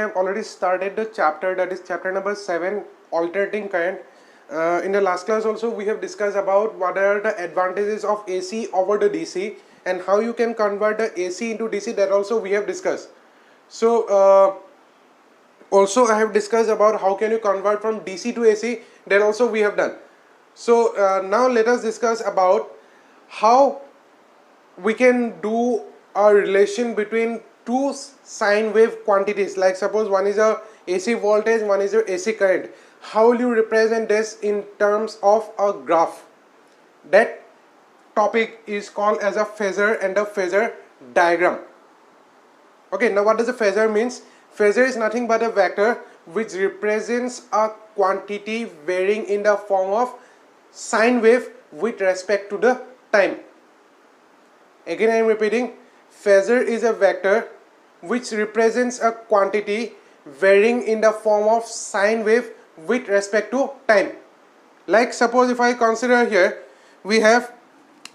have already started the chapter, that is chapter number 7, alternating current. In the last class also we have discussed about what are the advantages of AC over the DC and how you can convert the AC into DC, that also we have discussed. So also I have discussed about how can you convert from DC to AC, that also we have done. So now let us discuss about how we can do a relation between two sine wave quantities. Like suppose one is a AC voltage, one is your AC current. How will you represent this in terms of a graph? That topic is called as a phasor and a phasor diagram. Okay, now what does a phasor means? Phasor is nothing but a vector which represents a quantity varying in the form of sine wave with respect to the time. Again I am repeating, phasor is a vector which represents a quantity varying in the form of sine wave with respect to time. Like suppose if I consider here, we have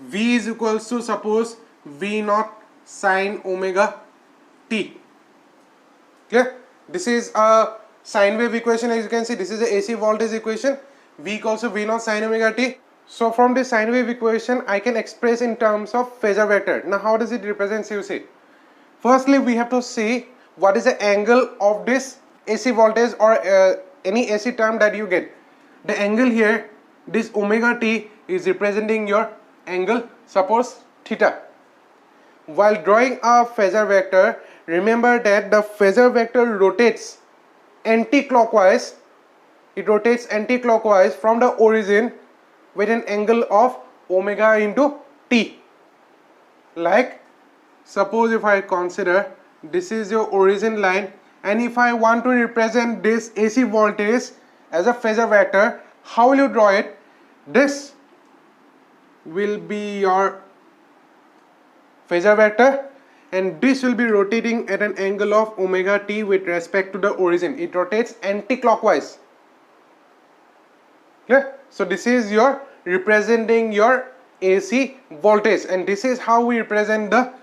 V is equals to suppose V naught sine omega t. Clear? This is a sine wave equation. As you can see, this is the AC voltage equation. V equals to V naught sine omega t. So from this sine wave equation I can express in terms of phasor vector. Now how does it represent, you see? Firstly we have to see what is the angle of this AC voltage or any AC term that you get. The angle here, this omega t is representing your angle, suppose theta. While drawing a phasor vector, remember that the phasor vector rotates anti-clockwise. It rotates anti-clockwise from the origin with an angle of omega into t. Like suppose if I consider this is your origin line, and if I want to represent this AC voltage as a phasor vector, how will you draw it? This will be your phasor vector and this will be rotating at an angle of omega t with respect to the origin. It rotates anti-clockwise. Clear? So this is your representing your AC voltage, and this is how we represent the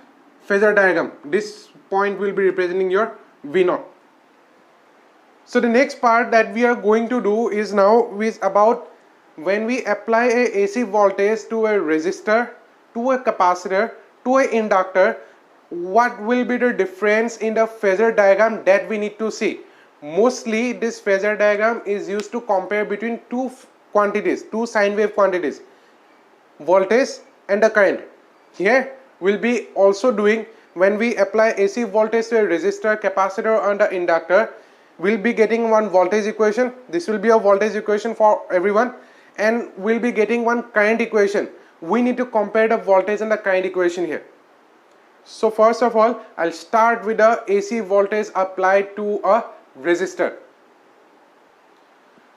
phasor diagram. This point will be representing your V0. So the next part that we are going to do is now is about when we apply a AC voltage to a resistor, to a capacitor, to an inductor, what will be the difference in the phasor diagram that we need to see. Mostly this phasor diagram is used to compare between two quantities, two sine wave quantities, voltage and the current. Here we'll be also doing when we apply AC voltage to a resistor, capacitor and the inductor, we'll be getting one voltage equation. This will be a voltage equation for everyone, and we'll be getting one current equation. We need to compare the voltage and the current equation here. So first of all, I'll start with the AC voltage applied to a resistor.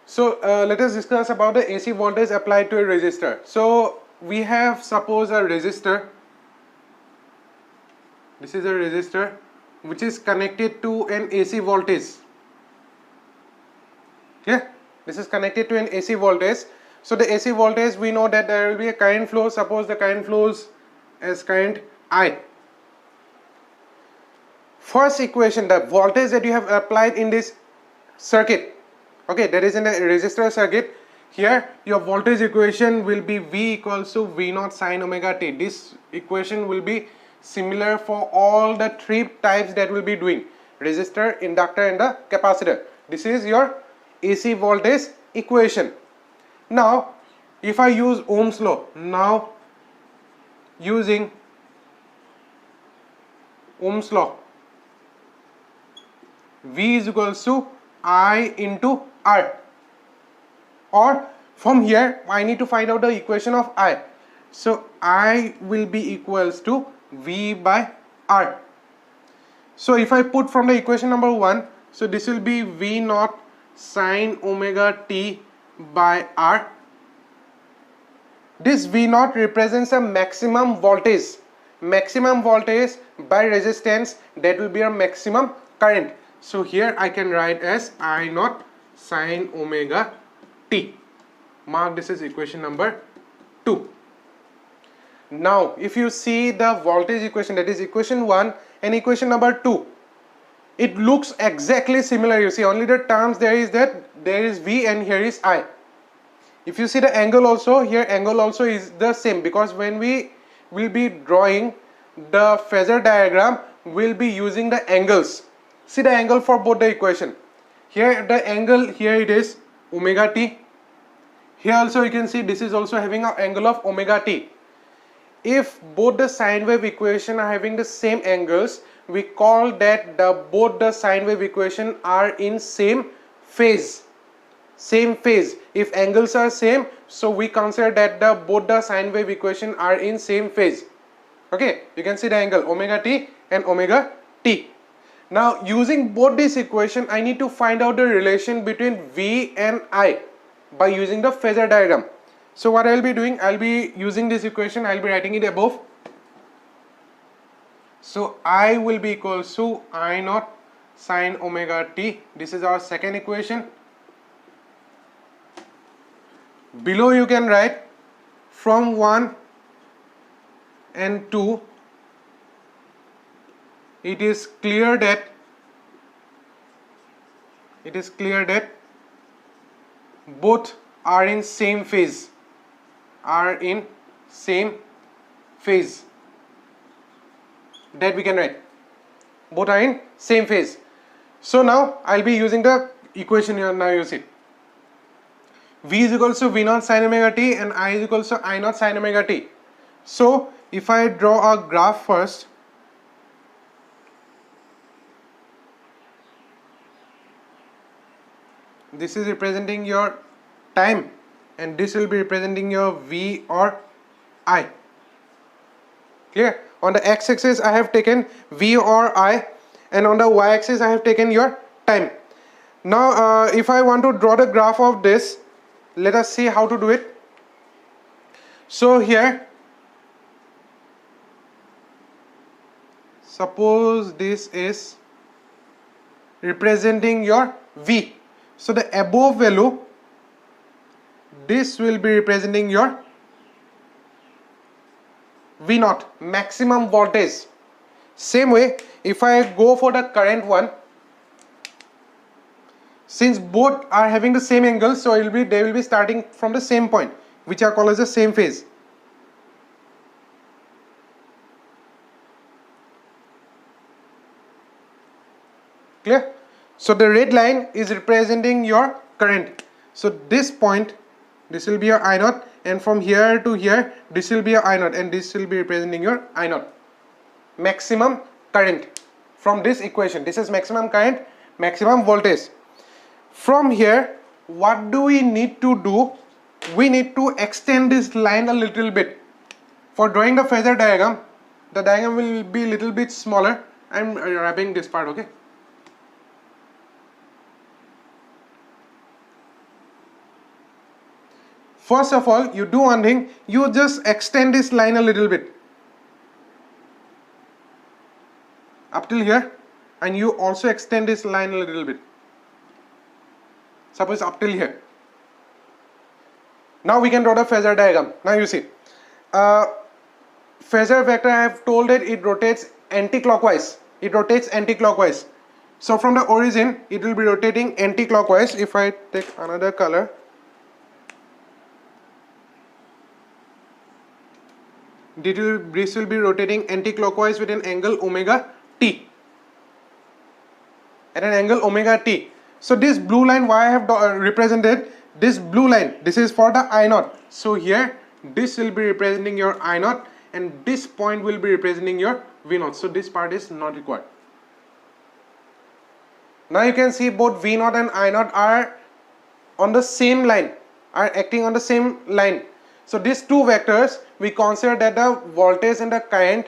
So let us discuss about the AC voltage applied to a resistor. So we have suppose a resistor. This is a resistor which is connected to an AC voltage. Yeah, this is connected to an AC voltage. So the AC voltage, we know that there will be a current flow. Suppose the current flows as current I. First equation, the voltage that you have applied in this circuit, okay, that is in the resistor circuit. Here your voltage equation will be V equals to V naught sine omega t. This equation will be similar for all the three types that we'll be doing: resistor, inductor and the capacitor. This is your AC voltage equation. Now if I use Ohm's law, now using Ohm's law, V is equals to I into R, or from here I need to find out the equation of I. So I will be equals to V by R. So if I put from the equation number 1, so this will be V naught sine omega t by R. This V naught represents a maximum voltage. Maximum voltage by resistance, that will be a maximum current. So here I can write as I naught sine omega t. Mark this is equation number 2. Now if you see the voltage equation, that is equation 1 and equation number 2, it looks exactly similar. You see, only the terms there is that there is V and here is I. If you see the angle also, here angle also is the same, because when we will be drawing the phasor diagram, we'll be using the angles. See the angle for both the equation. Here the angle, here it is omega t. Here also you can see this is also having an angle of omega t. If both the sine wave equation are having the same angles, we call that both the sine wave equation are in same phase. Same phase. If angles are same, so we consider that both the sine wave equation are in same phase. Okay, you can see the angle omega t and omega t. Now using both this equation, I need to find out the relation between V and I by using the phasor diagram. So what I will be doing, I will be using this equation, I will be writing it above. So I will be equals to I naught sine omega t. This is our second equation. Below you can write from 1 and 2. It is clear that both are in same phase. That we can write. Both are in same phase. So now I'll be using the equation here. Now you see. V is equals to V naught sin omega t and I is equals to I naught sin omega t. So if I draw a graph first, this is representing your time and this will be representing your V or I. Clear? On the x-axis I have taken V or I, and on the y-axis I have taken your time. Now if I want to draw the graph of this, let us see how to do it. So here, suppose this is representing your V. So the above value, this will be representing your V naught, maximum voltage. Same way, if I go for the current one, since both are having the same angle, so they will be starting from the same point, which are called as the same phase. Clear? So the red line is representing your current. So this point, this will be your I naught, and from here to here, this will be your I naught, and this will be representing your I naught. Maximum current from this equation. This is maximum current, maximum voltage. From here, what do we need to do? We need to extend this line a little bit. For drawing the phasor diagram, the diagram will be a little bit smaller. I am wrapping this part, okay? First of all, you do one thing, you just extend this line a little bit up till here, and you also extend this line a little bit. Suppose up till here. Now we can draw the phasor diagram. Now you see, phasor vector, I have told that it rotates anti-clockwise. So from the origin, it will be rotating anti-clockwise. If I take another color, this will be rotating anti-clockwise with an angle omega t. At an angle omega t. So this blue line, why I have represented this blue line, this is for the I naught. So here this will be representing your I naught and this point will be representing your V naught. So this part is not required. Now you can see both V naught and I naught are on the same line, are acting on the same line. So these two vectors, we consider that the voltage and the current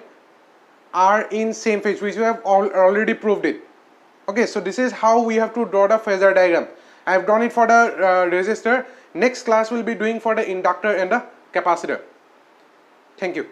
are in same phase, which we have already proved it. Okay, so this is how we have to draw the phasor diagram. I have drawn it for the resistor. Next class will be doing for the inductor and the capacitor. Thank you.